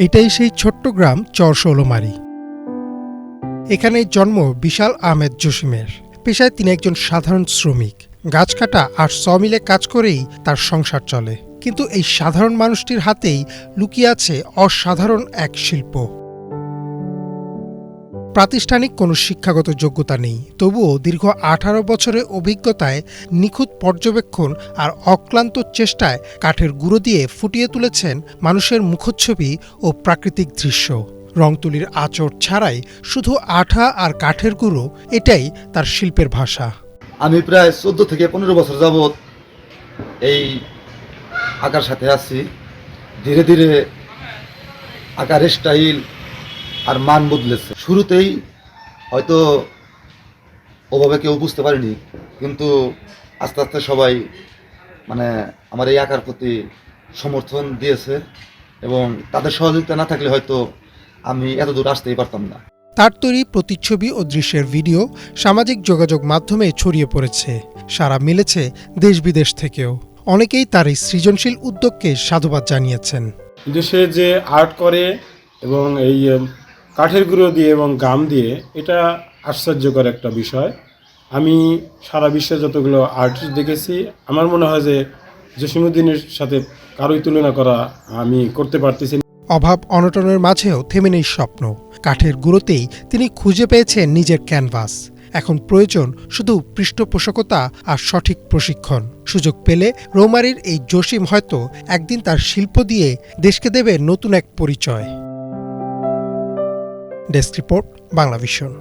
এটাই সেই ছোট্ট গ্রাম চরশৌলমারী। এখানেই জন্ম বিশাল আহমেদ জসিমের। পেশায় তিনি একজন সাধারণ শ্রমিক। গাছ কাটা আর সমিলে কাজ করেই তার সংসার চলে। কিন্তু এই সাধারণ মানুষটির হাতেই লুকিয়ে আছে অসাধারণ এক শিল্প। প্রাতিষ্ঠানিক কোনো শিক্ষাগত যোগ্যতা নেই, তবুও দীর্ঘ 18 বছরের অভিজ্ঞতায় নিখুঁত পর্যবেক্ষণ আর অক্লান্ত চেষ্টায় কাঠের গুঁড়ো দিয়ে ফুটিয়ে তুলেছেন মানুষের মুখচ্ছবি ও প্রাকৃতিক দৃশ্য। রং তুলির আঁচড় ছাড়াই শুধু আঠা আর কাঠের গুঁড়ো, এটাই তার শিল্পের ভাষা। আমি প্রায় 14 থেকে 15 বছর যাবৎ এই আঁকার সাথে আছি। ধীরে ধীরে আঁকার স্টাইল আর মান বদলেছে। শুরুতেই হয়তো ওভাবে কেউ বুঝতে পারেনি, কিন্তু আস্তে আস্তে সবাই আমার এই আঁকার প্রতি সমর্থন দিয়েছে, এবং তাদের সহযোগিতা না থাকলে হয়তো আমি এত দূর আসতেই পারতাম না। তার তৈরি প্রতিচ্ছবি ও দৃশ্যের ভিডিও সামাজিক যোগাযোগ মাধ্যমে ছড়িয়ে পড়েছে। সাড়া মিলেছে দেশ বিদেশ থেকেও। অনেকেই তার এই সৃজনশীল উদ্যোগকে সাধুবাদ জানিয়েছেন। দেশে যে আর্ট করে এবং এই কাঠের গুঁড়ো দিয়ে এবং গাম দিয়ে, এটা আশ্চর্যকর একটা বিষয়। আমি সারা বিশ্বে যতগুলো আর্টিস্ট দেখেছি, আমার মনে হয় যে জসিমউদ্দিনের সাথে কারোই তুলনা করা আমি করতে পারতেছি না। অভাব অনটনের মাঝেও থেমে নেই স্বপ্ন। কাঠের গুঁড়োতেই তিনি খুঁজে পেয়েছেন নিজের ক্যানভাস। এখন প্রয়োজন শুধু পৃষ্ঠপোষকতা আর সঠিক প্রশিক্ষণ। সুযোগ পেলে রৌমারীর এই জসিম হয়তো একদিন তার শিল্প দিয়ে দেশকে দেবে নতুন এক পরিচয়। Desk report, Banglavision.